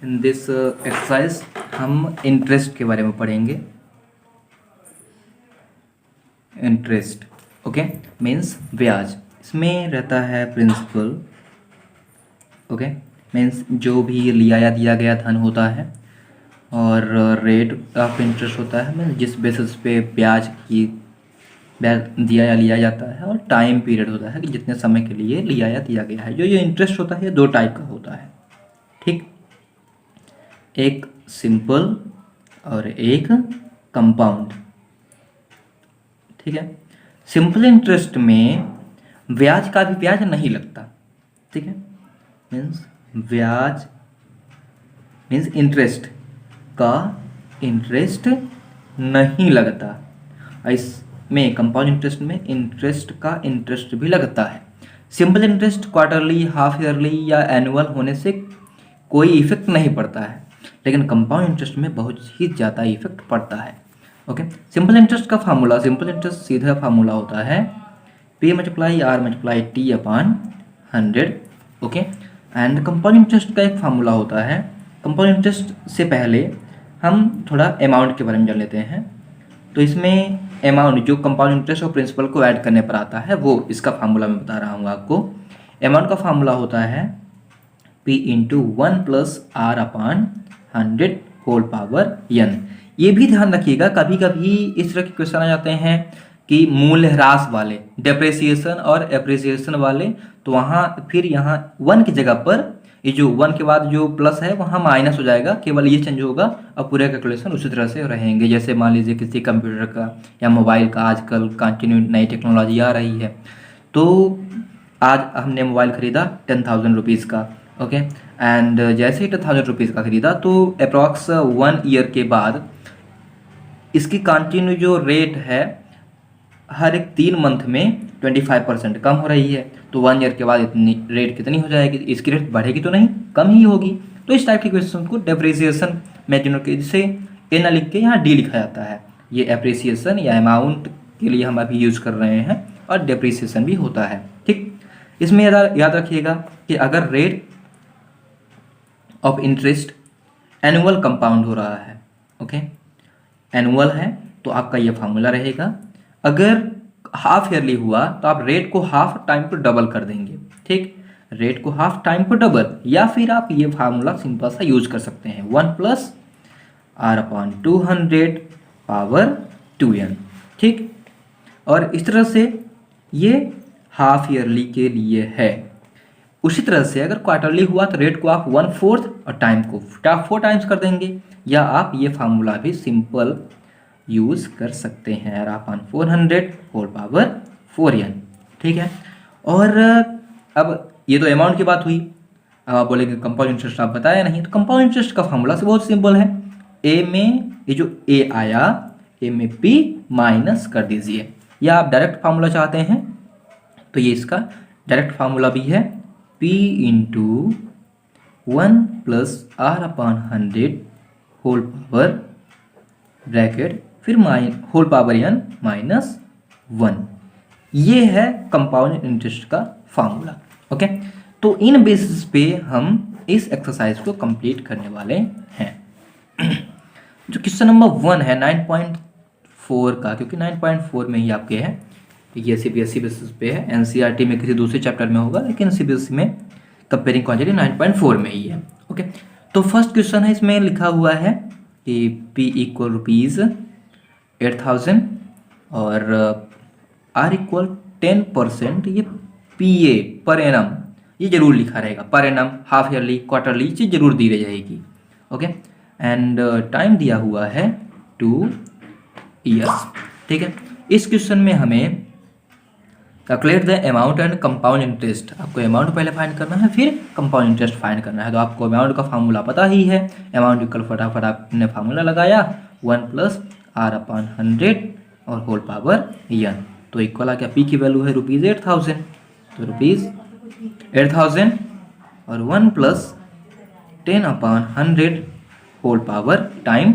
In this exercise हम interest के बारे में पढ़ेंगे। इंटरेस्ट ओके मीन्स ब्याज। इसमें रहता है प्रिंसिपल ओके मीन्स जो भी लिया या दिया गया धन होता है, और रेट ऑफ इंटरेस्ट होता है मीन्स जिस बेसिस पे ब्याज दिया या लिया जाता है, और टाइम पीरियड होता है कि जितने समय के लिए लिया या दिया गया है। जो ये इंटरेस्ट होता है ये दो टाइप का होता है, ठीक। एक सिंपल और एक कंपाउंड, ठीक है। सिंपल इंटरेस्ट में ब्याज का भी ब्याज नहीं लगता, ठीक है। मीन्स ब्याज मीन्स इंटरेस्ट का इंटरेस्ट नहीं लगता। इसमें कंपाउंड इंटरेस्ट में इंटरेस्ट का इंटरेस्ट भी लगता है। Simple interest quarterly, half yearly या एनुअल होने से कोई इफेक्ट नहीं पड़ता है, लेकिन कंपाउंड इंटरेस्ट में बहुत ही ज़्यादा इफेक्ट पड़ता है। ओके सिंपल इंटरेस्ट का फार्मूला, सिंपल इंटरेस्ट सीधा फार्मूला होता है P multiply R multiply T upon 100। Okay and compound interest का एक फार्मूला होता है। कंपाउंड इंटरेस्ट से पहले हम थोड़ा अमाउंट के बारे में जान लेते हैं। तो इसमें अमाउंट जो कंपाउंड इंटरेस्ट और प्रिंसिपल को ऐड करने पर आता है, वो इसका फार्मूला मैं बता रहा हूँ आपको। अमाउंट का फार्मूला होता है P into 1 plus R upon 100 whole power n। ये भी ध्यान रखिएगा, कभी कभी इस तरह के क्वेश्चन आ जाते हैं कि मूल्य ह्रास वाले, डेप्रिसिएशन और एप्रिसिएशन वाले, तो वहाँ फिर यहाँ 1 की जगह पर ये जो 1 के बाद जो प्लस है वहाँ माइनस हो जाएगा, केवल ये चेंज होगा और पूरे कैलकुलेशन उसी तरह से रहेंगे। जैसे मान लीजिए किसी कंप्यूटर का या मोबाइल का आजकल कंटिन्यू नई टेक्नोलॉजी आ रही है, तो आज हमने मोबाइल ख़रीदा 10,000 रुपीज़ का, ओके एंड जैसे ही 10,000 रुपीज़ का ख़रीदा तो अप्रॉक्स 1 ईयर के बाद इसकी कंटिन्यू जो रेट है हर एक 3 मंथ में 25% कम हो रही है। तो 1 ईयर के बाद इतनी रेट कितनी हो जाएगी? इसकी रेट बढ़ेगी तो नहीं, कम ही होगी। तो इस टाइप के क्वेश्चन को डेप्रिसिएशन में जिसे ए ना लिख के यहाँ डी लिखा जाता है। ये एप्रिसिएशन या अमाउंट के लिए हम अभी यूज़ कर रहे हैं, और डेप्रिसिएशन भी होता है, ठीक। इसमें याद रखिएगा कि अगर rate of interest annual compound हो रहा है, ओके एनुअल है, तो आपका ये फार्मूला रहेगा। अगर हाफ ईयरली हुआ तो आप रेट को हाफ टाइम पर डबल कर देंगे, ठीक। रेट को हाफ टाइम पर डबल, या फिर आप ये फार्मूला सिंपल सा यूज कर सकते हैं 1 plus R upon 200 power 2n, ठीक। और इस तरह से ये हाफ ईयरली के लिए है। उसी तरह से अगर क्वार्टरली हुआ तो रेट को आप 1/4 और टाइम को 4 टाइम्स कर देंगे, या आप ये फार्मूला भी सिंपल यूज़ कर सकते हैं R upon 400 whole power 4n, ठीक है। और अब ये तो अमाउंट की बात हुई। अब आप बोलेंगे कंपाउंड इंटरेस्ट आप बताया नहीं, तो कंपाउंड इंटरेस्ट का फार्मूला से बहुत सिंपल है। ए में ये जो ए आया, ए में P माइनस कर दीजिए, या आप डायरेक्ट फार्मूला चाहते हैं तो ये इसका डायरेक्ट फार्मूला भी है P into 1 plus R upon 100 whole power bracket फिर होल पावर n माइनस 1। ये है कंपाउंड इंटरेस्ट का फार्मूला, ओके। तो इन बेसिस पे हम इस एक्सरसाइज को कंप्लीट करने वाले हैं। जो क्वेश्चन नंबर 1 है 9.4 का, क्योंकि 9.4 में ही आपके है, ये CBSE बेसिस पे है, NCERT में किसी दूसरे चैप्टर में होगा, लेकिन CBSE में कंपेयरिंग क्वांटिटी 9.4 में ही है, ओके। तो फर्स्ट क्वेश्चन है, इसमें लिखा हुआ है कि P इक्वल रुपीज़ 8,000 और R इक्वल 10%। ये PA पर एनम ये जरूर लिखा रहेगा, per annum, half yearly, quarterly चीज़ जरूर दी रह जाएगी, ओके। एंड टाइम दिया हुआ है 2 ईयर्स, ठीक है। इस क्वेश्चन में हमें calculate the amount and compound interest, आपको अमाउंट पहले फाइंड करना है, फिर कंपाउंड इंटरेस्ट फाइंड करना है। तो आपको अमाउंट का फार्मूला पता ही है, अमाउंट इक्वल फटाफट आपने फार्मूला लगाया 1 प्लस R अपॉन 100 और होल पावर n। तो इक्वल आ गया P की वैल्यू है रुपीज़ 8,000, तो रुपीज़ 8,000 और 1 plus 10 upon 100 whole power time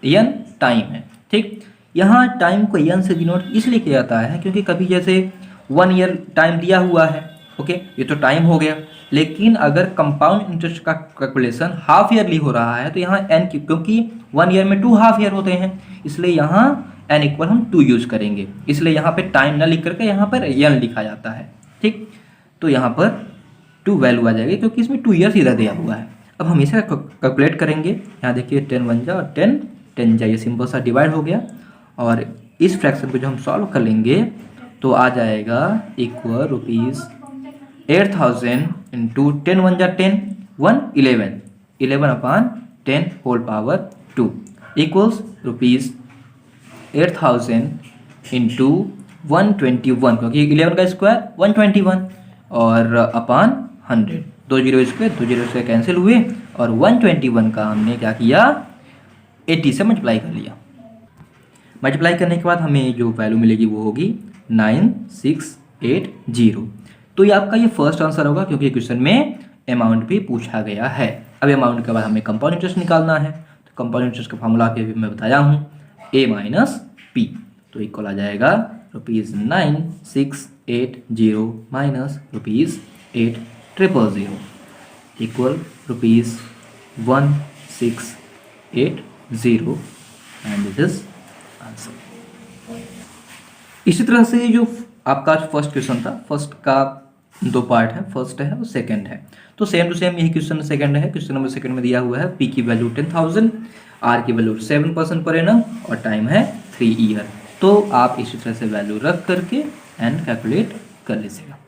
n time है, ठीक। यहाँ टाइम को n से डिनोट इसलिए किया जाता है क्योंकि कभी जैसे 1 ईयर टाइम दिया हुआ है ओके, ये तो टाइम हो गया। लेकिन अगर कंपाउंड इंटरेस्ट का कैलकुलेशन हाफ ईयरली हो रहा है तो यहाँ एन की, क्योंकि 1 ईयर में 2 हाफ ईयर होते हैं, इसलिए यहाँ एन इक्वल हम 2 यूज करेंगे। इसलिए यहाँ पे टाइम ना लिख करके यहाँ पर एन लिखा जाता है। ठीक, तो यहाँ पर 2 वैल्यू आ जाएगी क्योंकि इसमें 2 ईयर सीधा दिया हुआ है। अब हम इसे कैलकुलेट करेंगे। यहाँ देखिए 10 1 जा और 10 10 जा, ये सिंपल सा डिवाइड हो गया। और इस फ्रैक्शन को जो हम सॉल्व कर लेंगे तो आ जाएगा इक्वल रुपीज़ 8000 इंटू 10 1 जा 10 1 11 11 upon 10 whole power 2 equals rupees 8000 into 121, क्योंकि 11 का स्क्वायर 121 और अपान 100, 2 जीरो स्क्वायर कैंसिल हुए और 121 का हमने क्या किया 80 से मल्टीप्लाई कर लिया। मल्टीप्लाई करने के बाद हमें जो वैल्यू मिलेगी वो होगी 9680। तो ये आपका ये फर्स्ट आंसर होगा क्योंकि क्वेश्चन में अमाउंट भी पूछा गया है। अब अमाउंट के बाद हमें कंपाउंड इंटरेस्ट निकालना है। तो कंपाउंड इंटरेस्ट का फॉर्मूला भी मैं बताया हूँ, a माइनस पी, तो इक्वल आ जाएगा rupees 9680 minus rupees 8000 equal rupees 1680 and this is answer. इसी तरह से जो आपका फर्स्ट क्वेश्चन था, फर्स्ट का 2 पार्ट है, फर्स्ट है और सेकंड है। तो सेम टू सेम यही क्वेश्चन सेकंड है। क्वेश्चन नंबर सेकंड में दिया हुआ है पी की वैल्यू 10,000, आर की वैल्यू 7% पर एनम और टाइम है 3 ईयर। तो आप इसी तरह से वैल्यू रख करके एंड कैलकुलेट कर लीजिएगा।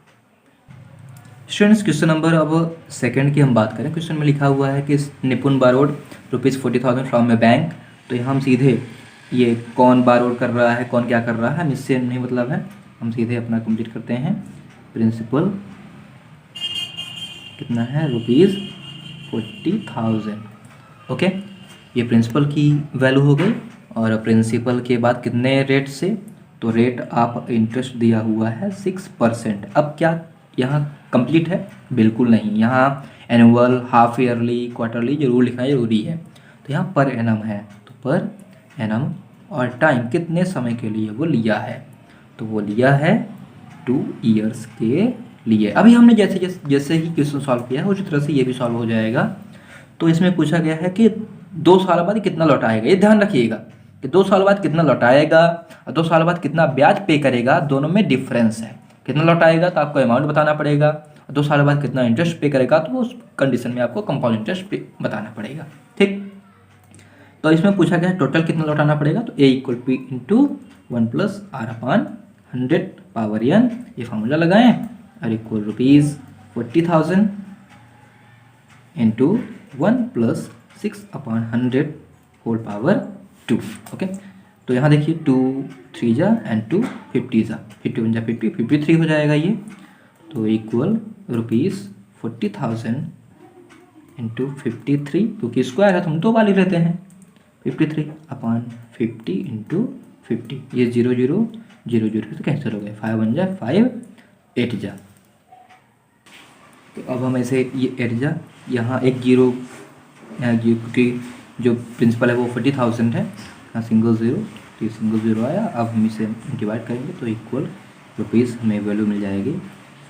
स्टूडेंट्स क्वेश्चन नंबर अब सेकंड की हम बात करें। क्वेश्चन में लिखा हुआ है कि निपुण बारोड ₹40,000 फ्रॉम ए बैंक। तो यहाँ हम सीधे ये कौन बारोड कर रहा है, कौन क्या कर रहा है, इससे नहीं मतलब है, हम सीधे अपना कंप्लीट करते हैं। प्रिंसिपल कितना है ₹40,000। ओके, ये प्रिंसिपल की वैल्यू हो गई। और प्रिंसिपल के बाद कितने रेट से, तो रेट आप इंटरेस्ट दिया हुआ है 6%। अब क्या यहाँ कंप्लीट है? बिल्कुल नहीं, यहाँ एनुअल, हाफ ईयरली, क्वार्टरली जरूर लिखना जरूरी है। तो यहाँ पर एनम है, तो पर एनम और टाइम कितने समय के लिए वो लिया है, तो वो लिया है 2 ईयर्स के लिए। अभी हमने जैसे ही क्वेश्चन सॉल्व किया है उसी तरह से ये भी सॉल्व हो जाएगा। तो इसमें पूछा गया है कि 2 साल बाद कितना लौटाएगा। ये ध्यान रखिएगा कि 2 साल बाद कितना लौटाएगा और 2 साल बाद कितना ब्याज पे करेगा, दोनों में डिफरेंस है। कितना लौटाएगा तो आपको अमाउंट बताना पड़ेगा, 2 साल बाद कितना इंटरेस्ट पे करेगा तो उस कंडीशन में आपको कंपाउंड इंटरेस्ट पे बताना पड़ेगा। ठीक, तो इसमें पूछा गया है टोटल कितना लौटाना पड़ेगा, तो a equal P into 1 plus R upon 100 power n, ये फार्मूला लगाएं और equal rupees 40,000 into 1 plus 6 upon 100 whole power 2। Okay, तो यहाँ देखिए 2 3 जा एंड 2 50 जा, 51 जा 50, 53 हो जाएगा ये। तो इक्वल रुपीज़ 40,000 इंटू 53, क्योंकि स्क्वायर है तो हम 2 वाले रहते हैं, 53 अपान 50 इंटू 50, ये 0 0 0 0 तो कैंसिल हो गए, 5 1 जा 5 8 जा। तो अब हम ऐसे ये 8 जा, यहाँ एक जीरो, यहाँ जीरो क्योंकि जो प्रिंसिपल है वो 40,000 है, यहाँ सिंगल ज़ीरो, तो ये सिंगल ज़ीरो आया। अब हम इसे डिवाइड करेंगे तो इक्वल रुपीज़ हमें वैल्यू मिल जाएगी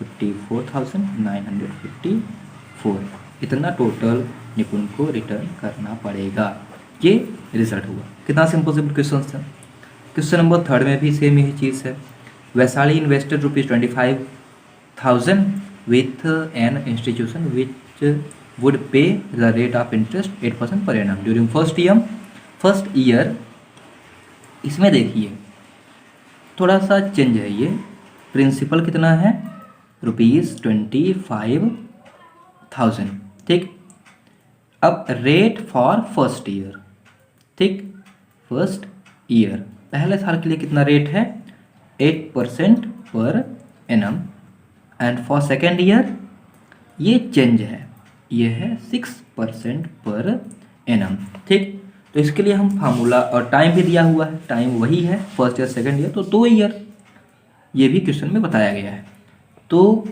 54,954। इतना टोटल निपुण को रिटर्न करना पड़ेगा। ये रिजल्ट हुआ। कितना सिंपल क्वेश्चन था। क्वेश्चन नंबर थर्ड में भी सेम यही चीज़ है। Vaishali invested ₹25,000 with an institution which would pay the rate of interest 8% per annum during first year. इसमें देखिए थोड़ा सा चेंज है, ये प्रिंसिपल कितना है ₹25,000। ठीक, अब रेट फॉर फर्स्ट ईयर, ठीक, फर्स्ट ईयर पहले साल के लिए कितना रेट है 8% per annum and for second year ये चेंज है, ये है 6% पर एनम। ठीक, तो इसके लिए हम फार्मूला और टाइम भी दिया हुआ है, टाइम वही है फर्स्ट ईयर सेकेंड ईयर, तो 2 ईयर ये भी क्वेश्चन में बताया गया है। तो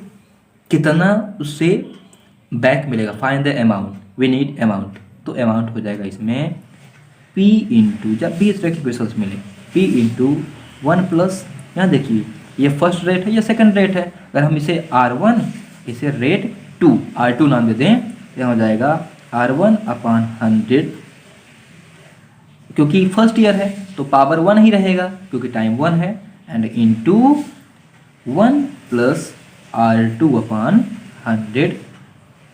कितना उससे बैक मिलेगा, find the amount, we need amount. तो अमाउंट हो जाएगा इसमें P इंटू, जब भी इस तरह के क्वेश्चन मिले P इंटू 1 प्लस, यहाँ देखिए ये फर्स्ट रेट है, ये सेकंड रेट है। अगर हम इसे R1 इसे रेट 2 R2 नाम दे दें तो हो जाएगा R1/100, क्योंकि फर्स्ट ईयर है तो पावर 1 ही रहेगा क्योंकि टाइम 1 है, एंड इनटू 1 + R2/100।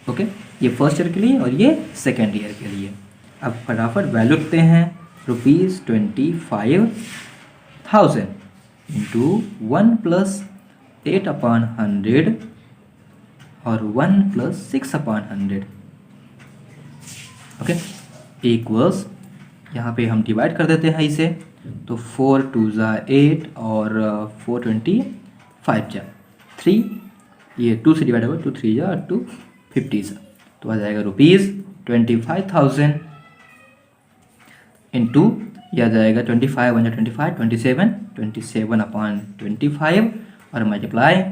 ओके, ये फर्स्ट ईयर के लिए और ये सेकेंड ईयर के लिए। अब फटाफट वैल्यू लिखते हैं, ₹25,000 इंटू 1 + 8/100 और 1 + 6/100। ओके, इक्वल्स, यहाँ पे हम डिवाइड कर देते हैं इसे, तो 4 × 2 = 8 और 4 × 20 = 5 × 3, ये 2 से डिवाइड होगा, 2 × 3 = 250, तो आ जाएगा ₹25,000 इंटू, यह आ जाएगा 25 × 25 27 27/25 और मल्टीप्लाई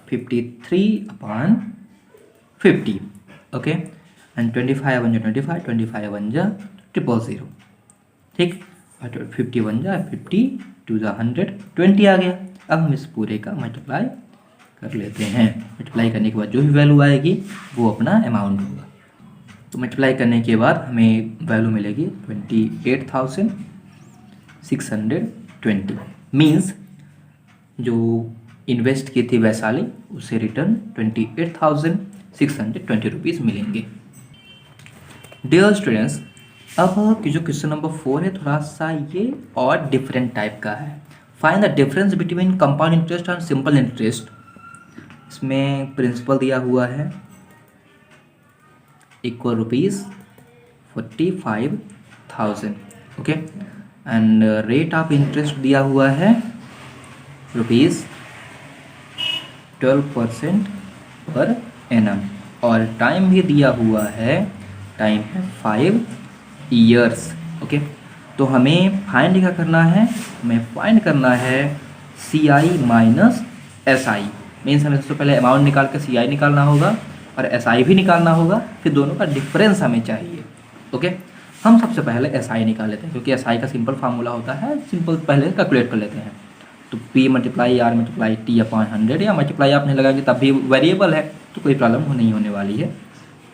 53/50। ओके, एंड 25 × 25 25 × 000, ठीक, और 51 × 50 2 × 100 20 आ गया। अब हम इस पूरे का मल्टीप्लाई कर लेते हैं। मल्टीप्लाई करने के बाद जो भी वैल्यू आएगी वो अपना अमाउंट होगा। तो मल्टीप्लाई करने के बाद हमें वैल्यू मिलेगी 28,620, मीन्स जो इन्वेस्ट की थी वैशाली उसे रिटर्न 28,620 रुपीज़ मिलेंगे। डियर स्टूडेंट्स, अब जो क्वेश्चन नंबर 4 है थोड़ा सा ये और डिफरेंट टाइप का है। Find the difference between compound interest और सिंपल इंटरेस्ट। इसमें प्रिंसिपल दिया हुआ है equal ₹45,000, okay, and rate of interest दिया हुआ है ₹12% पर एनम, और टाइम भी दिया हुआ है, टाइम है 5 ईयर्स। ओके, तो हमें फाइंड क्या करना है, हमें फाइंड करना है CI - SI, मीन्स हमें सबसे पहले अमाउंट निकाल के CI निकालना होगा और SI भी निकालना होगा, फिर दोनों का डिफरेंस हमें चाहिए। ओके, हम सबसे पहले SI निकाल लेते हैं क्योंकि SI का सिंपल फार्मूला होता है, सिंपल पहले कैलकुलेट कर लेते हैं। तो P × R × T/100, या मल्टीप्लाई आप नहीं लगाएंगे तब भी वेरिएबल है तो कोई प्रॉब्लम नहीं होने वाली है।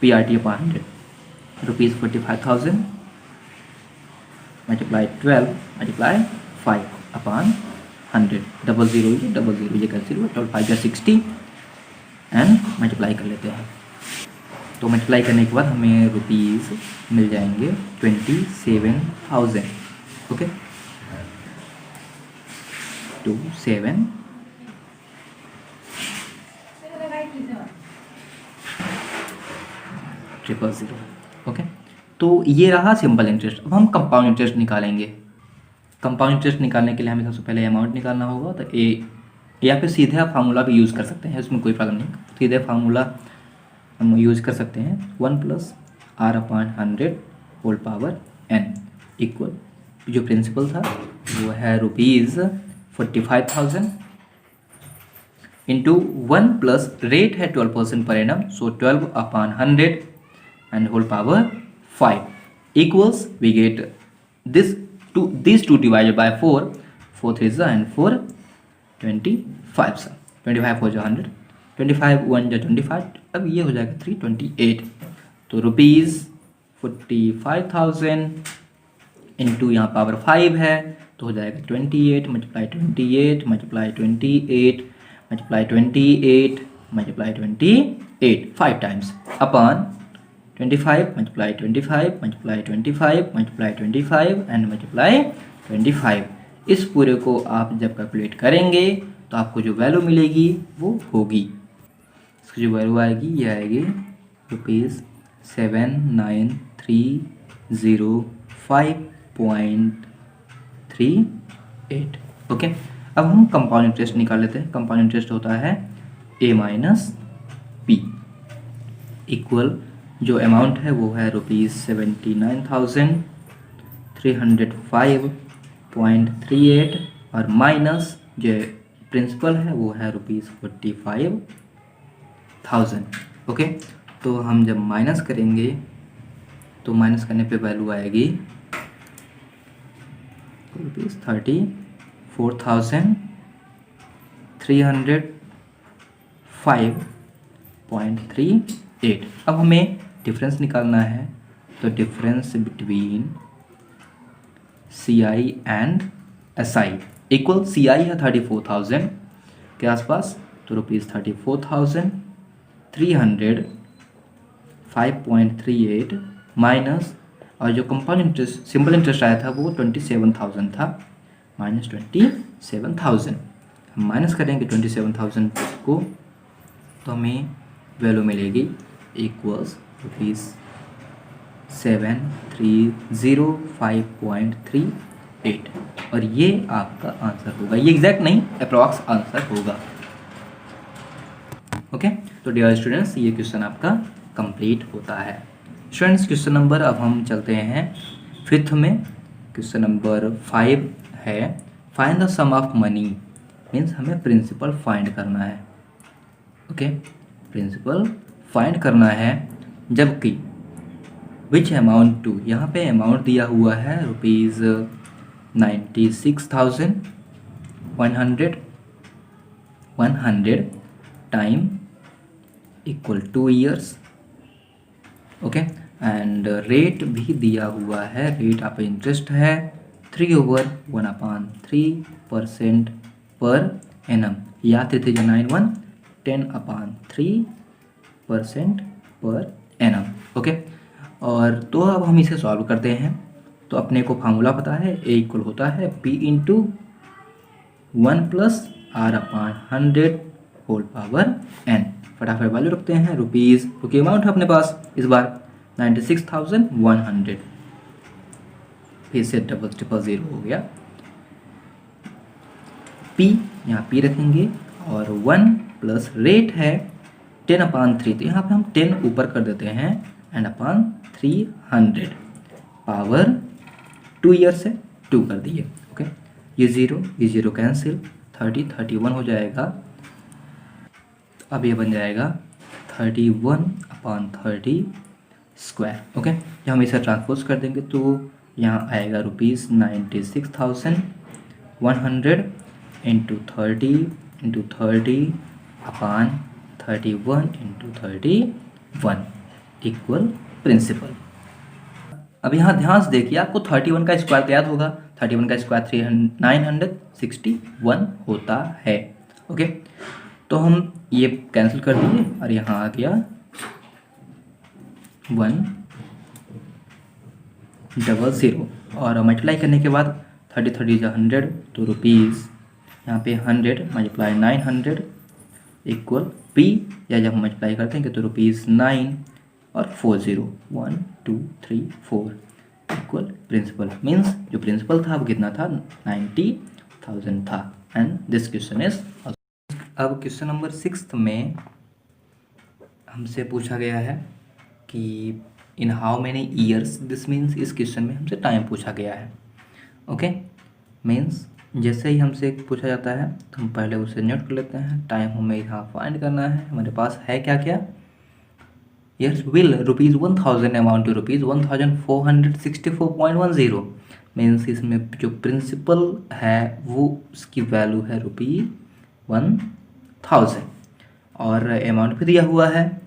PRT/100 ₹45,000 मल्टीप्लाई 12 मल्टीप्लाई 5/100, 00 ये कैंसिल हुआ, 12 5 × 60 एंड मल्टीप्लाई कर लेते हैं। तो मल्टीप्लाई करने के बाद हमें रुपीज़ मिल जाएंगे 27,000। ओके, 27 000। ओके, तो ये रहा सिंपल इंटरेस्ट। अब हम कंपाउंड इंटरेस्ट निकालेंगे। कंपाउंड इंटरेस्ट निकालने के लिए हमें सबसे पहले अमाउंट निकालना होगा, तो या फिर सीधे आप फार्मूला भी यूज़ कर सकते हैं, उसमें कोई प्रॉब्लम नहीं, सीधे फार्मूला हम यूज़ कर सकते हैं। 1 + R/100 whole power n equal, जो प्रिंसिपल था वो है ₹45,000 इंटू 1 प्लस रेट है 12% पर annum, so 12/100 and whole power 5 equals we get these two divided by 4 3 and 4 25 25 हो जाए 100, 25 1 जा 25, अब ये हो जाएगा 328। तो ₹45,000 इंटू यहाँ पावर 5 है तो हो जाएगा 28 × 28 × 28 × 28 5 टाइम्स अपॉन 25 × 25 × 25 × 25 एंड मल्टीप्लाई 25। इस पूरे को आप जब कैलकुलेट करेंगे तो आपको जो वैल्यू मिलेगी वो होगी, इसकी जो वैल्यू आएगी ये आएगी ₹79,305.38। ओके, अब हम कंपाउंड इंटरेस्ट निकाल लेते हैं। कंपाउंड इंटरेस्ट होता है A - P इक्वल, जो अमाउंट है वो है ₹79,305.38 और माइनस जो प्रिंसिपल है वो है ₹45,000। ओके, तो हम जब माइनस करेंगे तो माइनस करने पे वैल्यू आएगी ₹34,305 305.38। अब हमें डिफरेंस निकालना है, तो difference between CI and SI equal, CI है 34,000 के आसपास, तो ₹34,305.38 माइनस, और जो कंपाउंड इंटरेस्ट सिंपल इंटरेस्ट आया था वो 27,000 था, माइनस 27,000। हम माइनस करेंगे 27,000 को, तो हमें वैल्यू मिलेगी इक्वल्स ₹7305.38, और ये आपका आंसर होगा। ये एग्जैक्ट नहीं, अप्रॉक्स आंसर होगा। ओके, तो डियर स्टूडेंट्स, ये क्वेश्चन आपका कंप्लीट होता है। स्टूडेंट्स, क्वेश्चन नंबर अब हम चलते हैं 5th में। क्वेश्चन नंबर 5 है, find the sum of money. Means हमें प्रिंसिपल फाइंड करना है। ओके, प्रिंसिपल फाइंड करना है, जबकि विच अमाउंट टू, यहाँ पे अमाउंट दिया हुआ है ₹96,100 time equal 2 years. Okay, and rate भी दिया हुआ है, रेट ऑफ इंटरेस्ट है 3/1/3% पर एनम, या 3391 10/3% पर एनम। ओके, और तो अब हम इसे सॉल्व करते हैं। तो अपने को फार्मूला पता है, ए इक्वल होता है P into 1 + R/100 whole power n। फटाफट वैल्यू रखते हैं, रुपीज़, क्योंकि अमाउंट है अपने पास इस बार 96,100, फिर से डबल ट्रिपल ज़ीरो हो गया। P यहाँ P रखेंगे, और 1 प्लस रेट है 10/3, तो यहाँ पे हम 10 ऊपर कर देते हैं, एंड अपॉन 300 पावर 2 ईयर से 2 कर दिए। ओके, ये ज़ीरो कैंसिल, 31 हो जाएगा। अब ये बन जाएगा 31/30 स्क्वायर। ओके, जब हम इसे ट्रांसपोज कर देंगे तो यहाँ आएगा ₹96,100 इंटू 30/31 इंटू 31 इक्वल प्रिंसिपल। अब यहाँ ध्यान से देखिए, आपको 31 का स्क्वायर याद होगा, 31 का स्क्वायर 961 होता है। ओके, तो हम ये कैंसिल कर दिए, और यहाँ आ गया 100, और मल्टीप्लाई करने के बाद 30 जो 100, तो रुपीज़ यहाँ पे 100 मल्टीप्लाई 900 इक्वल P, या जब हम मल्टीप्लाई करते हैं तो ₹9 और 40 1 2 3 4 इक्वल प्रिंसिपल। मीन्स जो प्रिंसिपल था वो कितना था, 90,000 था। And this question is. अब क्वेश्चन नंबर 6 में हमसे पूछा गया है कि in how many years, this means इस क्वेश्चन में हमसे टाइम पूछा गया है। ओके, मीन्स जैसे ही हमसे पूछा जाता है तो हम पहले उसे नोट कर लेते हैं। टाइम हमें यहाँ फाइंड करना है, हमारे पास है क्या क्या, yes will ₹1,000 amount to ₹1,464.10। Means इसमें जो प्रिंसिपल है वो उसकी वैल्यू है ₹1,000, और अमाउंट भी दिया हुआ है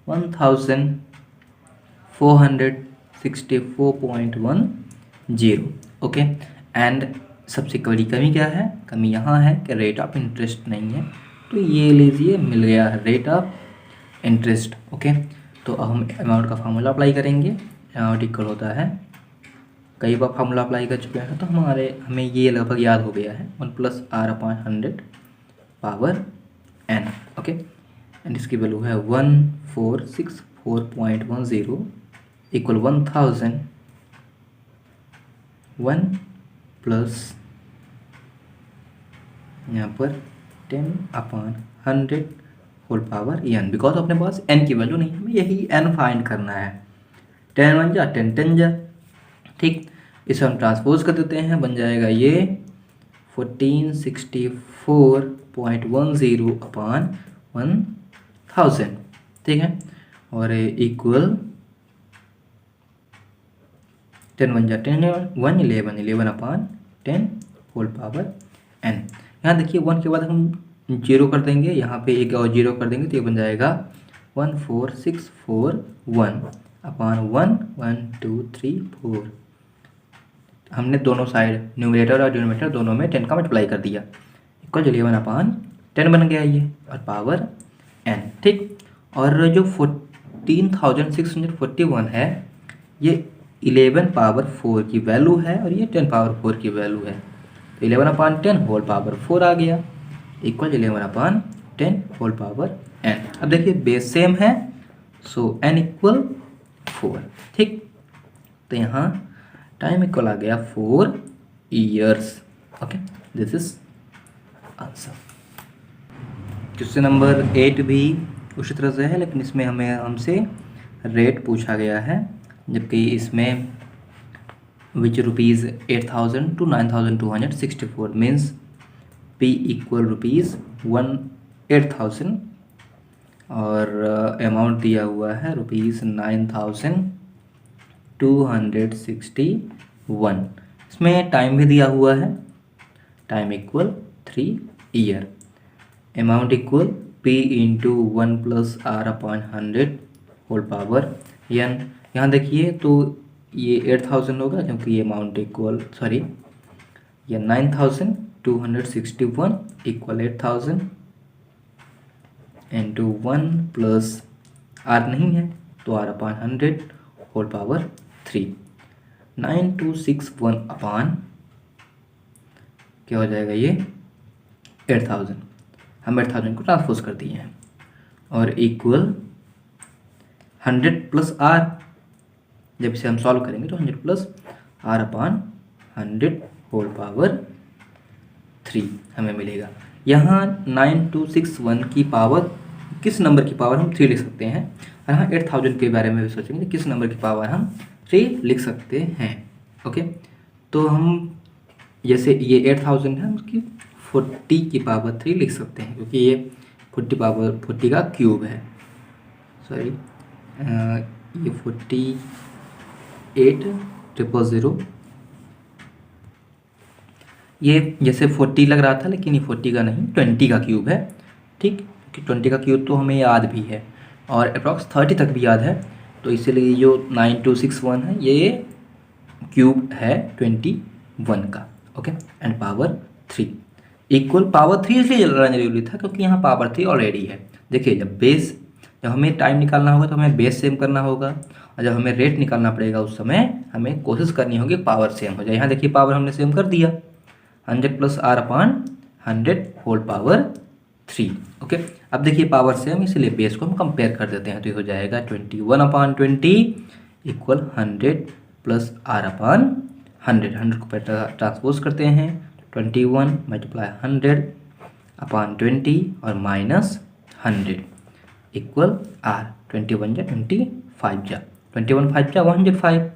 1,464.10। ओके, एंड सबसे बड़ी कमी क्या है, कमी यहाँ है कि रेट ऑफ इंटरेस्ट नहीं है, तो ये लीजिए मिल गया रेट ऑफ इंटरेस्ट। ओके, तो अब हम अमाउंट का फार्मूला अप्लाई करेंगे। अमाउंट इक्वल होता है, कई बार फार्मूला अप्लाई कर चुके हैं तो हमें ये लगभग याद हो गया है, 1 + R/100 power n। Okay, and इसकी वैल्यू है 1,464.10 इक्वल 1,000 1 प्लस यहाँ पर 10/100 होल पावर n, बिकॉज अपने पास n की वैल्यू नहीं, हमें यही n फाइंड करना है। 10 1 जा 10 10 जा, ठीक, इसे हम ट्रांसपोज कर देते हैं, बन जाएगा ये 1464.10/1000, ठीक है, और इक्वल 10 1 जा 10 1 11 11/10 होल पावर n। यहाँ देखिए 1 के बाद हम जीरो कर देंगे, यहाँ पे एक और जीरो कर देंगे तो ये बन जाएगा 14641 अपॉन 1 1 2 3 4। हमने दोनों साइड न्यूमरेटर और डिनोमिनेटर दोनों में 10 का मल्टीप्लाई कर दिया, इक्वल 11/10 बन गया ये, और पावर n। ठीक, और जो 14,641 है ये 11 पावर 4 की वैल्यू है और ये 10 पावर 4 की वैल्यू है, तो 11/10 होल पावर 4 आ गया, इक्वल 11/10 होल पावर n। अब देखिए बेस सेम है, सो n इक्वल 4। ठीक, तो यहाँ टाइम इक्वल आ गया 4 years. Okay, this is answer. Question number 8 भी उसी तरह से है, लेकिन इसमें हमसे रेट पूछा गया है, जबकि इसमें which rupees 8,000 to 9,264 means P equal rupees 8,000 और अमाउंट दिया हुआ है रुपीज़ 9,261। इसमें टाइम भी दिया हुआ है, time equal 3 year, amount equal P into 1 plus R upon 100 whole power n। यहाँ देखिए तो ये 8,000 होगा क्योंकि ये अमाउंट इक्वल ये 9,261 इक्वल 8,000 इंटू 1 प्लस R नहीं है तो R upon 100 whole power 3। 9,261 upon क्या हो जाएगा ये 8,000, हम 8,000 को ट्रांसपोज कर दिए हैं, और इक्वल 100 प्लस R, जब इसे हम सॉल्व करेंगे तो 100 plus R upon 100 whole power 3 हमें मिलेगा। यहाँ 9,261 की पावर, किस नंबर की पावर हम 3 लिख सकते हैं, और यहाँ 8,000 के बारे में भी सोचेंगे किस नंबर की पावर हम 3 लिख सकते हैं। ओके, तो हम जैसे ये 8,000 है उसकी 40 की पावर 3 लिख सकते हैं, क्योंकि ये 40 का क्यूब है, सॉरी ये 48,000, ये जैसे 40 लग रहा था लेकिन ये 40 का नहीं 20 का क्यूब है। ठीक, कि 20 का क्यूब तो हमें याद भी है और अप्रॉक्स 30 तक भी याद है, तो इसीलिए जो 9,261 है ये क्यूब है 21 का। Okay, and power 3 equal power 3 इसलिए लगाना जरूरी था क्योंकि यहाँ पावर 3 ऑलरेडी है। देखिए जब हमें टाइम निकालना होगा तो हमें बेस सेम करना होगा, और जब हमें रेट निकालना पड़ेगा उस समय हमें कोशिश करनी होगी पावर सेम हो जाए। यहाँ देखिए पावर हमने सेम कर दिया, 100 plus R upon 100 whole power 3। Okay, अब देखिए पावर सेम इसलिए बेस को हम कंपेयर कर देते हैं, तो ये हो जाएगा 21/20 इक्वल 100 प्लस R अपॉन 100 को ट्रांसपोज करते हैं, 21 मल्टीप्लाई 100 अपॉन 20 और माइनस 100 इक्वल R। 21 जा 25 जा 21 5 जा 105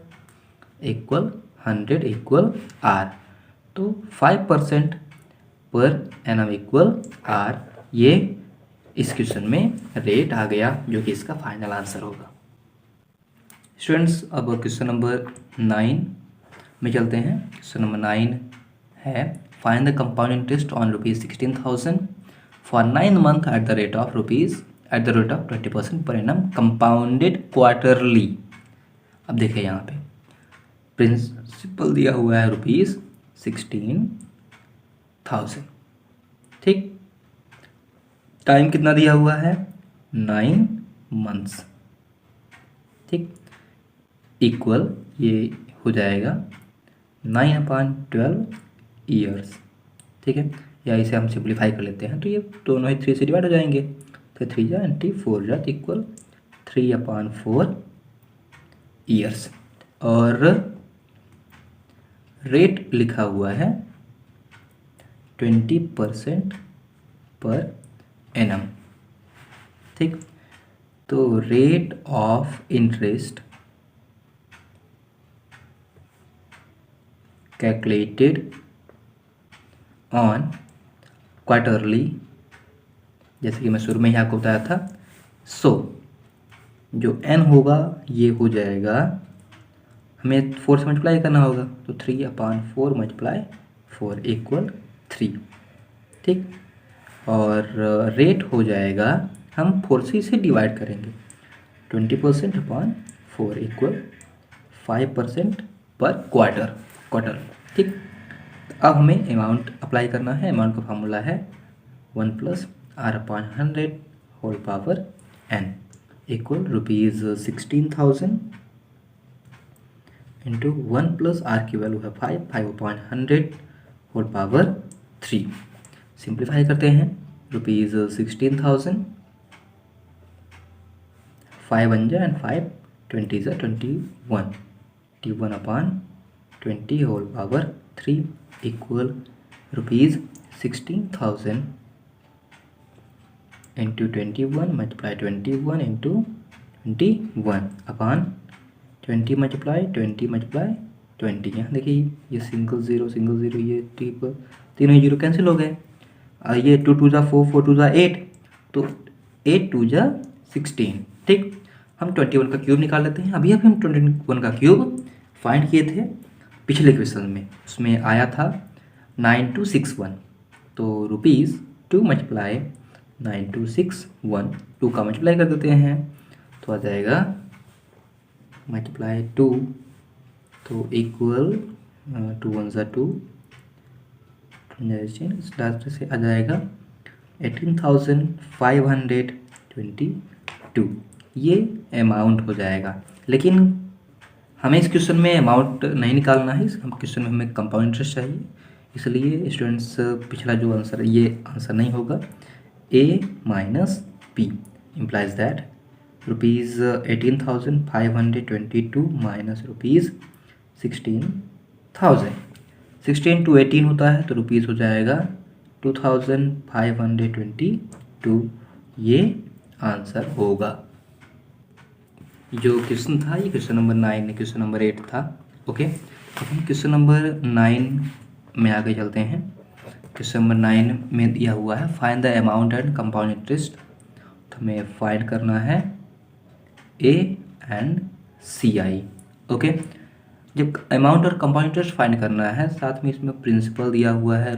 इक्वल 100 इक्वल R। तो 5% पर एनम इक्वल R, ये इस क्वेश्चन में रेट आ गया, जो कि इसका फाइनल आंसर होगा। स्टूडेंट्स, अब क्वेश्चन नंबर 9 में चलते हैं। क्वेश्चन नंबर 9 है find the compound interest on ₹16,000 for 9 month at the rate of 20% per annum compounded quarterly. अब देखिए यहाँ पे प्रिंसिपल दिया हुआ है ₹16,000। ठीक, टाइम कितना दिया हुआ है 9 मंथ्स। ठीक, इक्वल ये हो जाएगा 9/12 ईयर्स। ठीक है, या इसे हम सिंप्लीफाई कर लेते हैं तो ये दोनों ही 3 से डिवाइड हो जाएंगे, तो 3 जा 4 जा इक्वल 3/4 ईयर्स, और रेट लिखा हुआ है 20% पर एनम। ठीक, तो rate of interest calculated on quarterly, जैसे कि मैं शुरू में ही आपको बताया था। सो जो एन होगा ये हो जाएगा, हमें 4 से मल्टीप्लाई करना होगा, तो 3/4 मल्टीप्लाई 4 इक्वल 3। ठीक, और रेट हो जाएगा, हम 4 से इसे डिवाइड करेंगे, 20% अपॉन 4 इक्वल 5% पर क्वार्टर। ठीक, अब हमें अमाउंट अप्लाई करना है। अमाउंट का फार्मूला है 1 plus R upon 100 whole power n equal ₹16,000 into 1 plus R की वैल्यू है 5 अपॉन 100 होल पावर 3। सिंप्लीफाई करते हैं, ₹16,000, 5 1 जा एंड 5 20 जा 21, 21 upon 20 whole power 3 equal ₹16,000 into 21 multiply 21 into 21 upon 20 multiply 20। यहाँ देखिए ये सिंगल ज़ीरो ये ट्रिपल, तीनों जीरो कैंसिल हो गए। ये 2 2 जा 4, 4 2 जा 8, तो 8 2 जा 16। ठीक, हम 21 का क्यूब निकाल लेते हैं। अभी हम 21 का क्यूब फाइंड किए थे पिछले क्वेश्चन में, उसमें आया था 9261, तो ₹2 मल्टीप्लाई 9261, 2 का मल्टीप्लाई कर देते हैं तो आ जाएगा मल्टीप्लाई 2, तो इक्वल 2 1 जा 2, लास्ट से आ जाएगा 18,522, ये अमाउंट हो जाएगा। लेकिन हमें इस क्वेश्चन में अमाउंट नहीं निकालना है, इस क्वेश्चन में हमें कंपाउंड इंटरेस्ट चाहिए, इसलिए स्टूडेंट्स पिछला जो आंसर है ये आंसर नहीं होगा। A minus P implies that ₹18,522 minus ₹16,000। 16 to 18 होता है तो रुपीज़ हो जाएगा 2,522, ये आंसर होगा। जो क्वेश्चन था ये क्वेश्चन नंबर 9 क्वेश्चन नंबर 8 था। ओके, अब हम क्वेश्चन नंबर 9 में आगे चलते हैं। क्वेश्चन नंबर 9 में दिया हुआ है find the amount and compound interest, तो हमें फाइंड करना है A एंड CI। ओके, जब अमाउंट और कंपाउंड इंटरेस्ट फाइंड करना है, साथ में इसमें प्रिंसिपल दिया हुआ है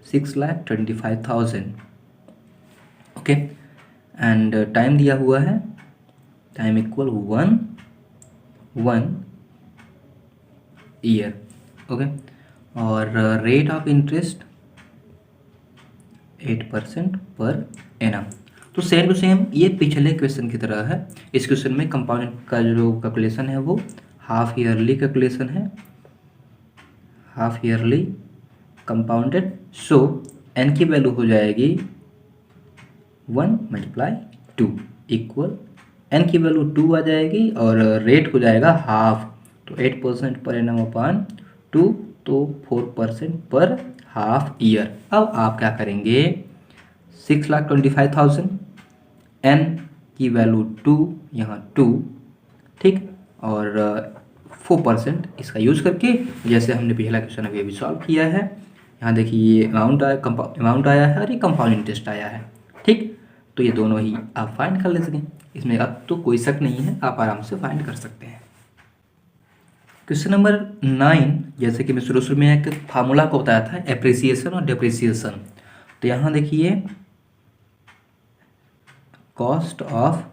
₹6,25,000। ओके, एंड टाइम दिया हुआ है, टाइम इक्वल 1 ईयर। ओके, और rate of interest 8% per annum. तो सेम टू सेम ये पिछले क्वेश्चन की तरह है। इस क्वेश्चन में कंपाउंड का जो कैलकुलेशन है वो हाफ ईयरली कैलकुलेशन है, हाफ ईयरली कंपाउंडेड। सो एन की वैल्यू हो जाएगी 1 मल्टीप्लाई 2 इक्वल एन की वैल्यू 2 आ जाएगी और रेट हो जाएगा हाफ, तो 8% पर एनम अपान 2, तो 4% पर हाफ ईयर। अब आप क्या करेंगे, 6,25,000, एन की वैल्यू 2, यहाँ 2, ठीक, और 4% इसका यूज़ करके, जैसे हमने पिछला क्वेश्चन अभी सॉल्व किया है, यहाँ देखिए ये अमाउंट आया है और ये कंपाउंड इंटरेस्ट आया है। ठीक, तो ये दोनों ही आप फाइंड कर ले सकें, इसमें अब तो कोई शक नहीं है, आप आराम से फाइंड कर सकते हैं। क्वेश्चन नंबर 9, जैसे कि मैं शुरू में एक फार्मूला को बताया था एप्रिसिएशन और डेप्रिसिएशन, तो यहाँ देखिए कॉस्ट ऑफ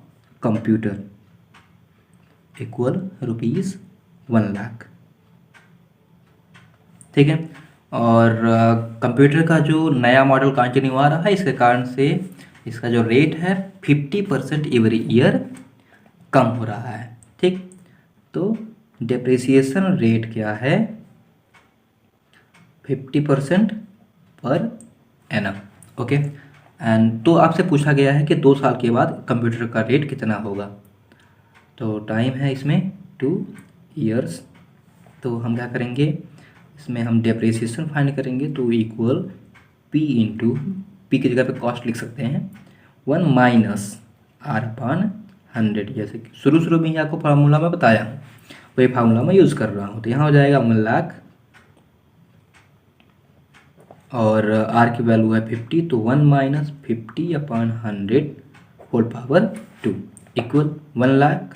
कंप्यूटर इक्वल ₹1,00,000। ठीक है, और कंप्यूटर का जो नया मॉडल कंटिन्यू आ रहा है, इसके कारण से इसका जो रेट है 50% एवरी ईयर कम हो रहा है। ठीक, तो डेप्रिसिएशन रेट क्या है, 50% पर एनम। ओके, एंड तो आपसे पूछा गया है कि 2 साल के बाद कंप्यूटर का रेट कितना होगा, तो टाइम है इसमें 2 ईयर्स। तो हम क्या करेंगे, इसमें हम डेप्रिसिएशन फाइंड करेंगे, तो इक्वल P इंटू पी की जगह पे कॉस्ट लिख सकते हैं 1 माइनस आर अपान 100, जैसे कि शुरू में ही आपको फार्मूला में बताया हूँ, वही फार्मूला मैं यूज़ कर रहा हूँ। तो यहाँ हो जाएगा 1,00,000 और आर की वैल्यू है 50, तो 1 minus 50 upon 100 whole power 2 equal 1,00,000,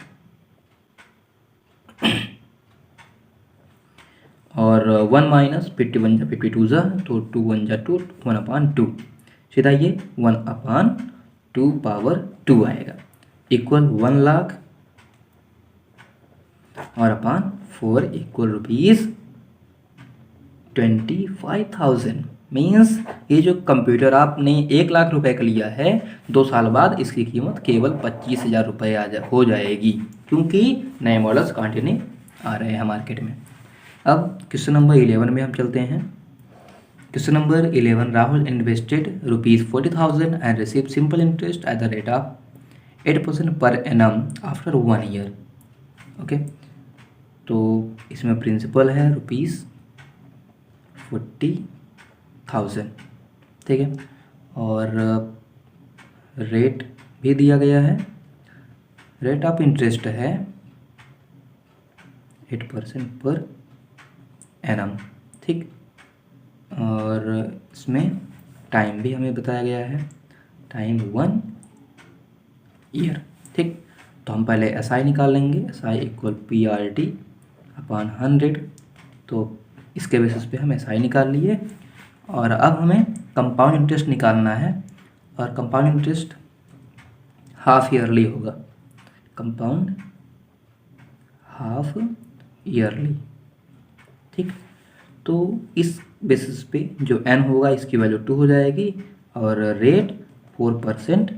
और 1 माइनस 51 जा 52 जा, तो 2 1 जा 2, 1 अपॉन 2, सीधा ये 1/2 आएगा इक्वल 1 लाख और अपान 4 इक्वल ₹25,000। मीन्स ये जो कंप्यूटर आपने 1 लाख रुपए का लिया है 2 साल बाद इसकी कीमत केवल 25,000 रुपये हो जाएगी, क्योंकि नए मॉडल्स कंटिन्यू आ रहे हैं मार्केट में। अब क्वेश्चन नंबर 11 में हम चलते हैं। Question number 11, Rahul invested ₹40,000 and receive simple interest at the rate of 8% per annum after 1 year. Okay, तो इसमें प्रिंसिपल है ₹40,000, ठीक है, और रेट भी दिया गया है, रेट ऑफ इंटरेस्ट है 8% पर एनम, ठीक, और इसमें टाइम भी हमें बताया गया है, टाइम 1 ईयर, ठीक। तो हम पहले SI निकाल लेंगे, SI इक्वल PRT अपॉन 100। तो इसके बेसिस पे हम SI निकाल लिए, और अब हमें कंपाउंड इंटरेस्ट निकालना है, और कंपाउंड इंटरेस्ट हाफ ईयरली होगा, कंपाउंड हाफ ईयरली, ठीक। तो इस बेसिस पे जो n होगा इसकी वैल्यू 2 हो जाएगी, और रेट 4%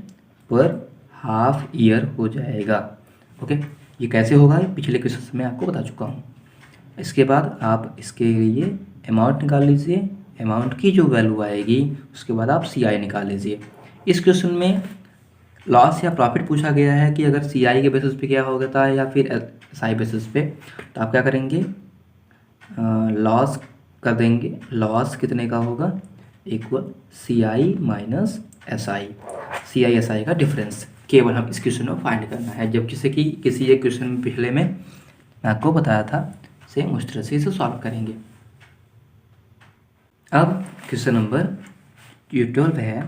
पर हाफ ईयर हो जाएगा। ओके, ये कैसे होगा ये पिछले क्वेश्चन में आपको बता चुका हूँ। इसके बाद आप इसके लिए अमाउंट निकाल लीजिए, अमाउंट की जो वैल्यू आएगी उसके बाद आप CI निकाल लीजिए। इस क्वेश्चन में लॉस या प्रॉफिट पूछा गया है कि अगर CI के बेसिस पे क्या होता है या फिर SI बेसिस पे, तो आप क्या करेंगे, लॉस कर देंगे। लॉस कितने का होगा, equal CI minus SI, CI SI का डिफरेंस केवल हम इस क्वेश्चन में फाइंड करना है, जब किसी एक क्वेश्चन पिछले में मैं आपको बताया था, सेम उस तरह से इसे सॉल्व करेंगे। अब क्वेश्चन नंबर 12 है,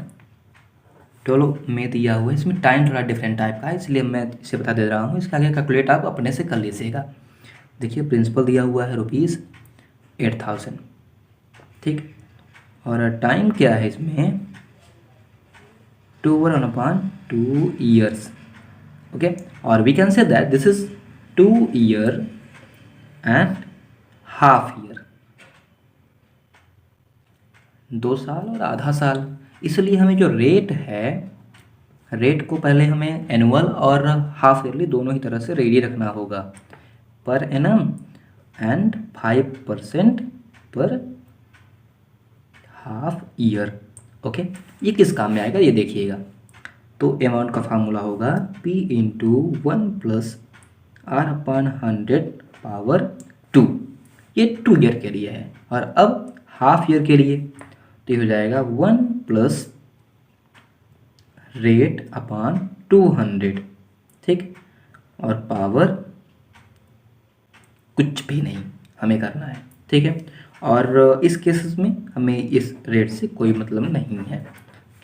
12 में दिया हुआ है, इसमें टाइम थोड़ा डिफरेंट टाइप का है, इसलिए मैं इसे बता दे रहा हूँ, इसका आगे कैलकुलेट आप अपने से कर लीजिएगा। देखिए प्रिंसिपल दिया हुआ है ₹8,000, ठीक, और टाइम क्या है इसमें 2/2 ईयर्स। ओके, और we can say that this is 2 year and half year, 2 साल और आधा साल। इसलिए हमें जो रेट है, रेट को पहले हमें एनुअल और हाफ ईयरली दोनों ही तरह से रेडी रखना होगा, पर एनम एंड 5% पर हाफ ईयर। ओके, ये किस काम में आएगा ये देखिएगा। तो अमाउंट का फार्मूला होगा P इंटू 1 प्लस R/100 ये 2 ईयर के लिए है, और अब हाफ ईयर के लिए तो ये हो जाएगा 1 प्लस रेट अपॉन 200, ठीक, और पावर कुछ भी नहीं हमें करना है, ठीक है। और इस केसेस में हमें इस रेट से कोई मतलब नहीं है,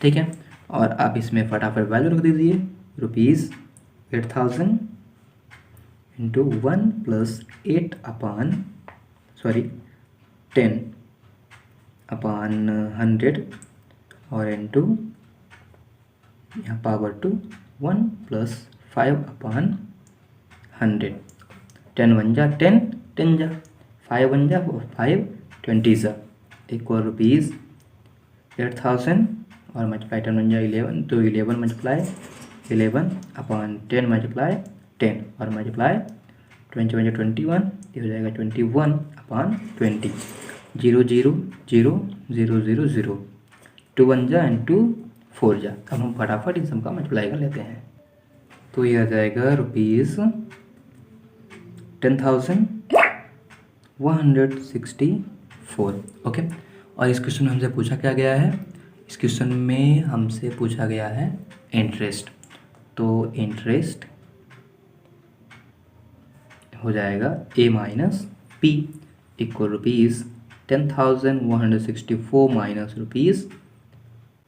ठीक है। और आप इसमें फटाफट वैल्यू रख दीजिए, ₹8,000 इंटू 1 प्लस 10 अपॉन 100 और इंटू यहाँ पावर 2 1 प्लस 5 अपॉन 100, 10 1 जा 10, 10 जा 5 1 जा 5, 20 जा इक्वल ₹8,000 और मल्टीप्लाई 10 1 जा 11, तो 11 मल्टीप्लाई 11 अपॉन 10 मल्टीप्लाई 10 और मल्टीप्लाई 20 1 जा 21, ये हो जाएगा 21 अपॉन 20, 0 0 0 0 0 0, 2 1 जा एंड 2 4 जा। अब हम फटाफट इन सब का मल्टीप्लाई कर लेते हैं, तो ये आ जाएगा ₹10,164। ओके, और इस क्वेश्चन में हमसे पूछा क्या गया है, इस क्वेश्चन में हमसे पूछा गया है इंटरेस्ट। तो इंटरेस्ट हो जाएगा A minus P equal ₹10,164 minus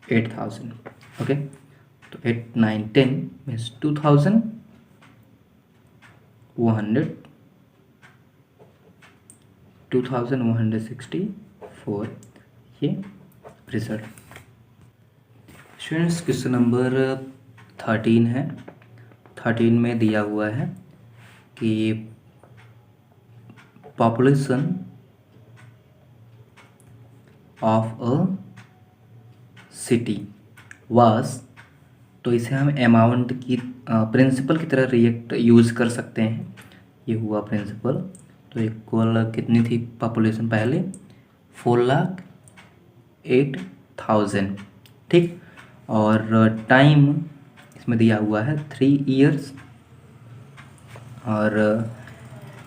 ₹8,000। Okay, तो 8 9 10 मीन्स 2,164 ये रिजल्ट। स्टूडेंट्स क्वेश्चन नंबर 13 है। 13 में दिया हुआ है कि पॉपुलेशन ऑफ अ सिटी वास, तो इसे हम अमाउंट की प्रिंसिपल की तरह रिएक्ट यूज़ कर सकते हैं। ये हुआ प्रिंसिपल, तो इक्वल कितनी थी पॉपुलेशन पहले 4,08,000, ठीक। और टाइम इसमें दिया हुआ है 3 ईयर्स, और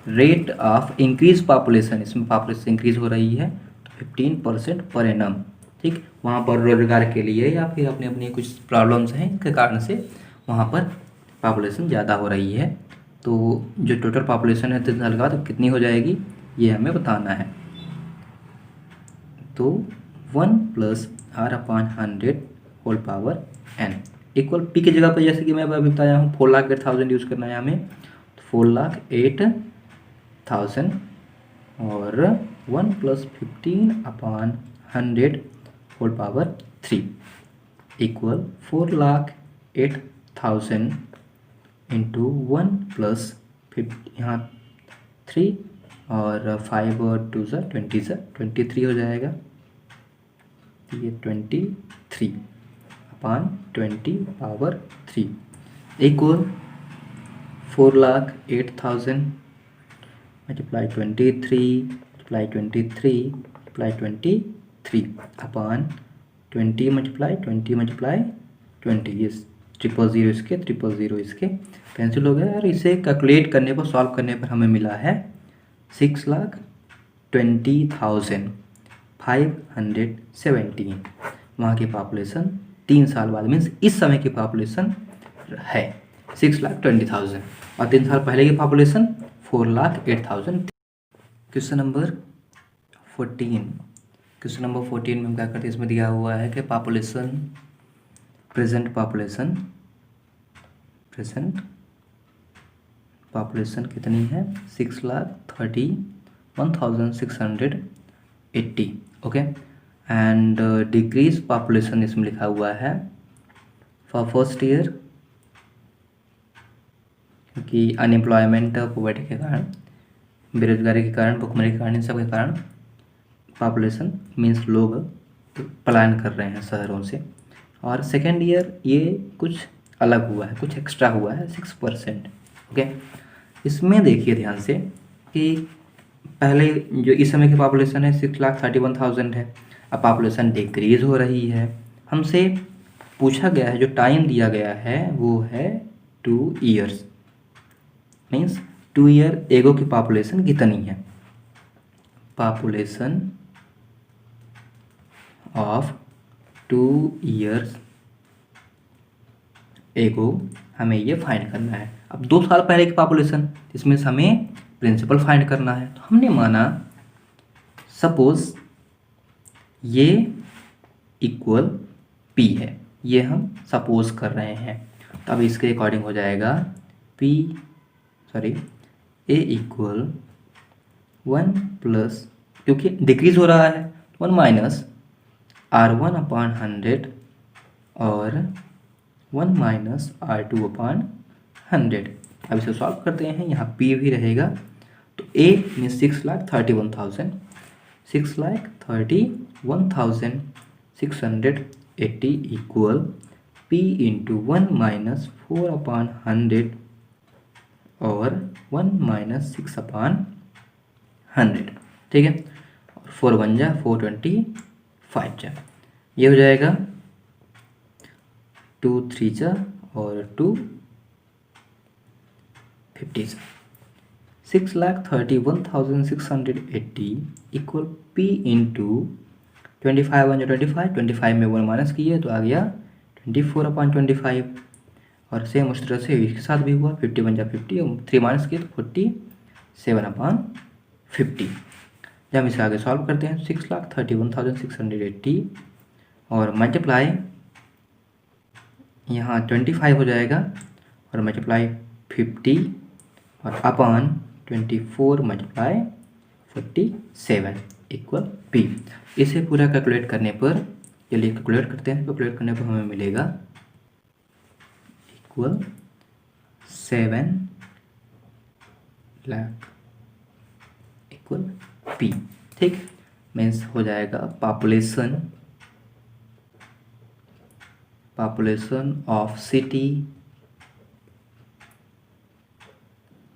रेट ऑफ इंक्रीज पॉपुलेशन, इसमें पॉपुलेशन इंक्रीज हो रही है तो 15% पर एनम, ठीक। वहाँ पर रोजगार के लिए या फिर अपने अपने कुछ प्रॉब्लम्स हैं के कारण से वहाँ पर पॉपुलेशन ज़्यादा हो रही है। तो जो टोटल पॉपुलेशन है 3 साल के बाद तो कितनी हो जाएगी ये हमें बताना है। तो 1 + R/100 whole power n equal P की जगह पर, जैसे कि मैं अभी बताया हूँ 4,08,000 यूज़ करना है हमें, तो 4,08,000 और 1 + 15/100 होल पावर 3 इक्वल 4,08,000 इंटू 1 + 50, यहाँ 3 और 5 और 2 ज़ा 23 हो जाएगा। ये 23/20/3 equal 4,08,000 multiply 23 multiply 23 multiply 23 upon 20 multiply 20 multiply 20, ये 000 इसके 000 इसके कैंसिल हो गया। और इसे कैलकुलेट करने पर, सॉल्व करने पर हमें मिला है 6,20,517। वहाँ की पॉपुलेशन 3 साल बाद मीन्स इस समय की पॉपुलेशन है 6,20,000 और 3 साल पहले की population 4,08,000। Question number 14, question number 14 में हम क्या करते हैं, इसमें दिया हुआ है कि पॉपुलेशन प्रेजेंट पॉपुलेशन कितनी है 6,31,680, ओके। एंड डिक्रीज पॉपुलेशन इसमें लिखा हुआ है फॉर फर्स्ट ईयर, क्योंकि अनएम्प्लॉयमेंट पॉवर्टी के कारण, बेरोजगारी के कारण, भुखमरी के कारण, इन सब के कारण पॉपुलेशन मीन्स लोग पलायन कर रहे हैं शहरों से। और सेकेंड ईयर ये कुछ अलग हुआ है, कुछ एक्स्ट्रा हुआ है 6%, ओके। इसमें देखिए ध्यान से कि पहले जो इस समय की पॉपुलेशन है 6,31,000 है, अब पॉपुलेशन डिक्रीज हो रही है। हमसे पूछा गया है, जो टाइम दिया गया है वो है 2 ईयर्स, मीन्स 2 ईयर एगो की पॉपुलेशन कितनी है। पॉपुलेशन ऑफ 2 ईयर्स एगो हमें ये फाइंड करना है। अब 2 साल पहले की पॉपुलेशन, इसमें से हमें प्रिंसिपल फाइंड करना है। तो हमने माना सपोज ये इक्वल पी है, ये हम सपोज कर रहे हैं। तो अब इसके अकॉर्डिंग हो जाएगा ए इक्वल 1 +, क्योंकि डिक्रीज हो रहा है 1 - R1/100 और 1 - R2/100। अब इसे सॉल्व करते हैं, यहाँ P भी रहेगा। तो A means 6,31,000, 6,31,680 equal P into 1 - 4/100 और 1 - 6/100, ठीक है। और 4 × 1 = 425 ये हो जाएगा 2 × 3 और 250। 6,31,680 इक्वल P इंटू 25 × 25, 25 में 1 माइनस किए तो आ गया 24/25। और सेम उस तरह से इसके साथ भी हुआ 50 × 50 और 3 माइनस किए तो 47/50। जब हम इसे आगे सॉल्व करते हैं 6,31,680 और मल्टीप्लाई यहाँ 25 हो जाएगा और मल्टीप्लाई 50 और अपॉन 24 × 47 इक्वल P। इसे पूरा कैलकुलेट करने पर चलिए कैलकुलेट करते हैं। कैलकुलेट करने पर हमें मिलेगा इक्वल 7 लाख इक्वल पी। ठीक, मीन्स हो जाएगा population of city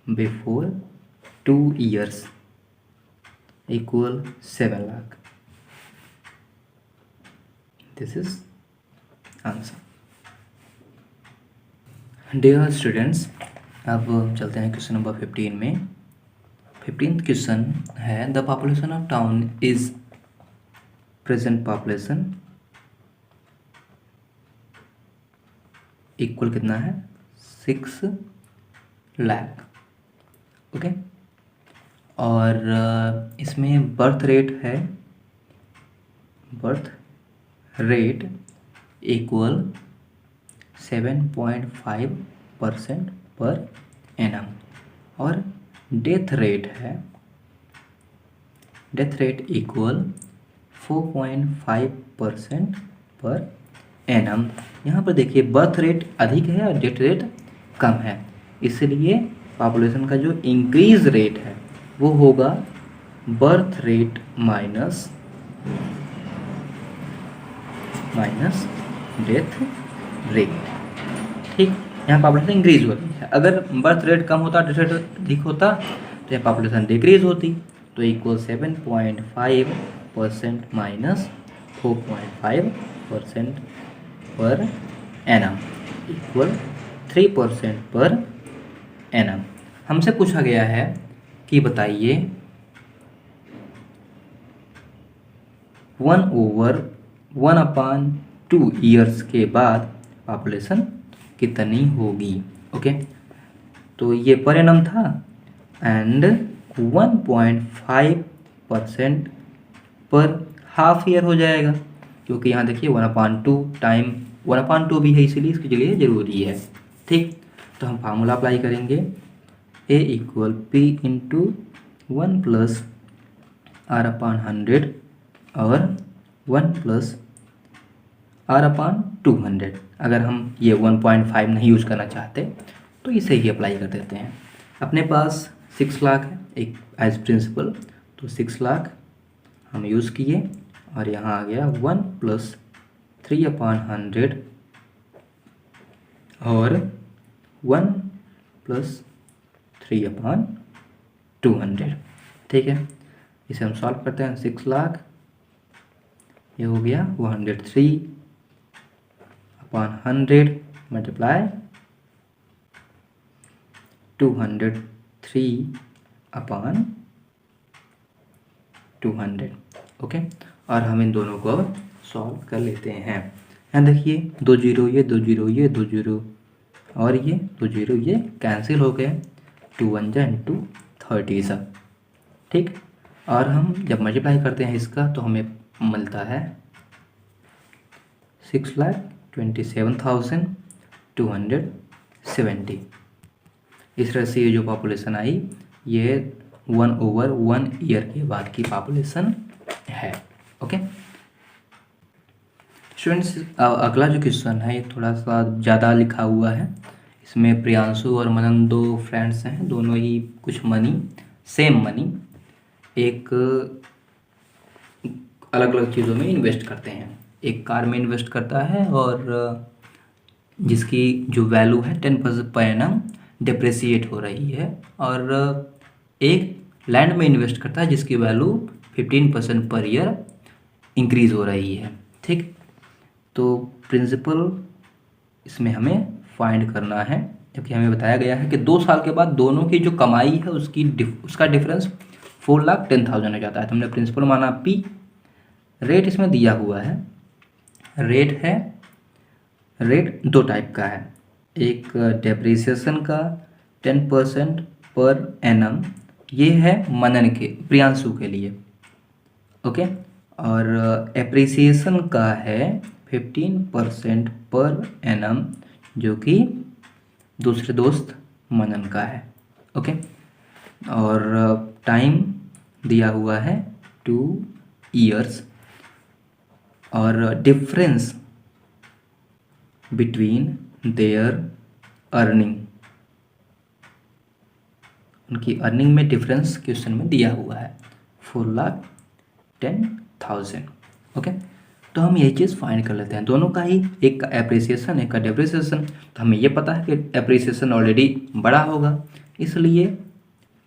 before 2 years equal 7 lakh. This is answer. Dear students, अब चलते हैं क्वेश्चन नंबर 15 में। 15th क्वेश्चन है the population of town is present population equal कितना है 6 लाख। ओके, और इसमें birth rate equal 7.5% per annum, और death rate equal 4.5% per annum. यहाँ पर देखिए बर्थ रेट अधिक है और डेथ रेट कम है, इसलिए पॉपुलेशन का जो इंक्रीज रेट है वो होगा birth rate minus death rate. ठीक, यहाँ पॉपुलेशन इंक्रीज हो रही है। अगर बर्थ रेट कम होता, डेथ रेट अधिक होता, तो यहाँ पॉपुलेशन डिक्रीज होती। तो equal 7.5% minus 4.5% per annum equal 3% per annum. हमसे पूछा गया है कि बताइए 1/1/2 ईयर्स के बाद पॉपुलेशन कितनी होगी। ओके, तो ये पर एनम था एंड 1.5% पर हाफ ईयर हो जाएगा, क्योंकि यहाँ देखिए 1/2 टाइम 1/2 भी है, इसीलिए इसके लिए ज़रूरी है। ठीक, तो हम फार्मूला अप्लाई करेंगे A equal P into 1 plus R/100 और 1 प्लस R/200। अगर हम ये 1.5 नहीं यूज करना चाहते तो इसे ही अप्लाई कर देते हैं। अपने पास 6 लाख है एक एज प्रिंसिपल, तो 6 लाख हम यूज़ किए और यहाँ आ गया 1 प्लस 3/100 और 1 प्लस 3/200। ठीक है, इसे हम सॉल्व करते हैं। 6 लाख ये हो गया 103/100 मल्टीप्लाई 203/200। ओके, और हम इन दोनों को अब सॉल्व कर लेते हैं। यहाँ देखिए 2 जीरो ये 2 जीरो ये 2 जीरो और ये 2 जीरो ये कैंसिल हो गए, 2 1 जा इंटू 30 सा। ठीक, और हम जब मल्टीप्लाई करते हैं इसका तो हमें मिलता है 6,27,270। इस तरह से ये जो पॉपुलेशन आई ये 1/1 ईयर के बाद की पॉपुलेशन है। ओके स्टूडेंट्स, अगला जो क्वेश्चन है ये थोड़ा सा ज़्यादा लिखा हुआ है। इसमें प्रियांशु और मनन दो फ्रेंड्स हैं, दोनों ही कुछ मनी, सेम मनी एक अलग अलग चीज़ों में इन्वेस्ट करते हैं। एक कार में इन्वेस्ट करता है और जिसकी जो वैल्यू है 10% पर एनम डिप्रेशिएट हो रही है, और एक लैंड में इन्वेस्ट करता है जिसकी वैल्यू 15% पर ईयर इंक्रीज़ हो रही है। ठीक, तो प्रिंसिपल इसमें हमें फाइंड करना है, क्योंकि हमें बताया गया है कि 2 साल के बाद दोनों की जो कमाई है उसका डिफरेंस 4,10,000 हो जाता है। तो हमने प्रिंसिपल माना P, रेट इसमें दिया हुआ है। रेट 2 टाइप का है, एक डेप्रिसिएशन का 10% पर एनम, ये है मनन के प्रियांशु के लिए। ओके, और एप्रिसिएशन का है 15% पर एनम, जो कि दूसरे दोस्त मनन का है। ओके, और टाइम दिया हुआ है 2 ईयर्स। और डिफरेंस बिटवीन देयर अर्निंग, उनकी अर्निंग में डिफरेंस क्वेश्चन में दिया हुआ है 4,10,000। ओके, तो हम यही चीज़ फाइंड कर लेते हैं, दोनों का ही, एक का एप्रिसिएशन एक का डेप्रिसिएशन। तो हमें ये पता है कि एप्रिसिएशन ऑलरेडी बड़ा होगा, इसलिए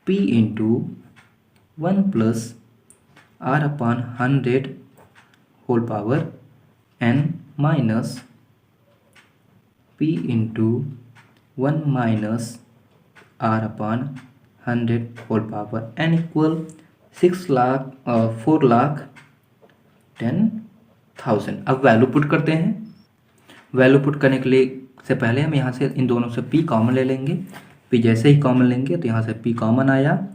P into 1 plus R upon 100 whole power n minus P into 1 minus R upon 100 whole power n equal 4,10,000। अब वैल्यू पुट करते हैं। वैल्यू पुट करने के लिए से पहले हम यहाँ से इन दोनों से P कॉमन ले लेंगे। P जैसे ही कॉमन लेंगे तो यहाँ से P कॉमन आया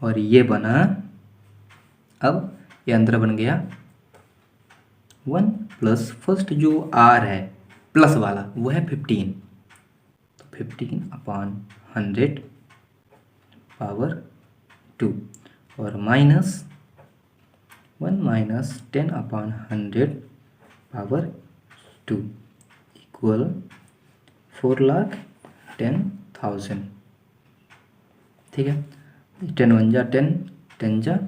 और ये बना, अब ये अंदर बन गया 1 प्लस फर्स्ट जो R है प्लस वाला वो है 15, तो 15 अपॉन 100 पावर 2 और minus 1 minus 10 upon 100 power 2 equal 4,10,000। ठीक है, 10 1 जा 10, 10 जा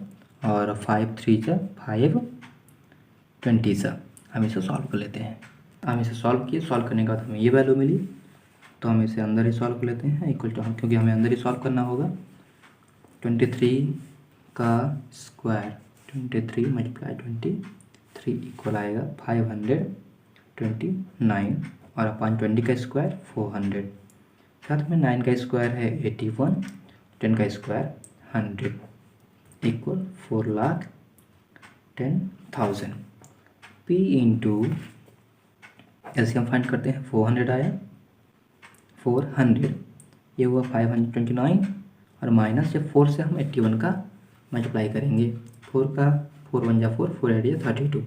और 5 3 जा 5, 20 जा। हम इसे सॉल्व कर लेते हैं। हम इसे सॉल्व किए, सॉल्व करने के बाद हमें ये वैल्यू मिली, तो हम इसे अंदर ही सॉल्व कर लेते हैं इक्वल टू, क्योंकि हमें अंदर ही सॉल्व करना होगा। 23 का स्क्वायर 23 मल्टीप्लाई 23 इक्वल आएगा 529 और अपॉन 20 का स्क्वायर 400, साथ में 9 का स्क्वायर है 81, 10 का square 100 equal 4,10,000। P into LCM find करते हैं, 400 आया, 400 ये हुआ 529 और माइनस जब 4 से हम 81 का मल्टीप्लाई करेंगे, 4 का 4 1 जा 4, 4 8 जा 32,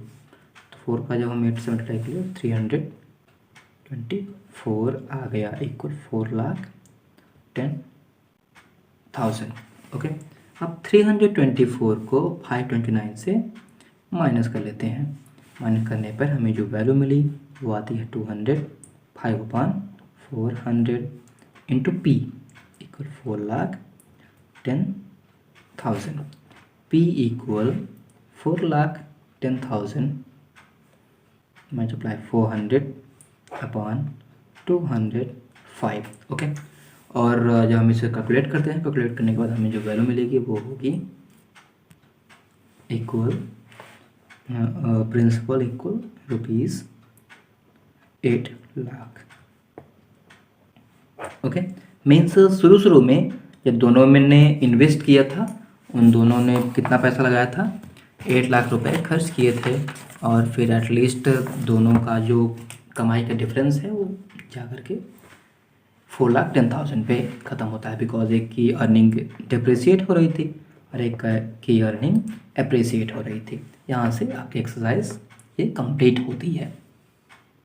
तो 4 का जब हम 8 से मल्टीप्लाई करेंगे 324 आ गया इक्वल 4,10,000। ओके, अब 324 को 529 से माइनस कर लेते हैं। माइनस करने पर हमें जो वैल्यू मिली वो आती है 200, 5 upon 400 into P equal 4,10,000। P equal 4,10,000 multiply 400 upon 205। Okay, और जब हम इसे कैलकुलेट करते हैं, कैलकुलेट करने के बाद हमें जो वैल्यू मिलेगी वो होगी equal principal equal ₹8 lakh. Okay, means शुरू में जब दोनों में ने इन्वेस्ट किया था, उन दोनों ने कितना पैसा लगाया था, 8 लाख रुपए खर्च किए थे, और फिर एटलीस्ट दोनों का जो कमाई का डिफरेंस है वो जा कर के 4,10,000 पे ख़त्म होता है, बिकॉज एक की अर्निंग डिप्रिसिएट हो रही थी और एक की अर्निंग अप्रिसिएट हो रही थी। यहाँ से आपकी एक्सरसाइज ये कंप्लीट होती है।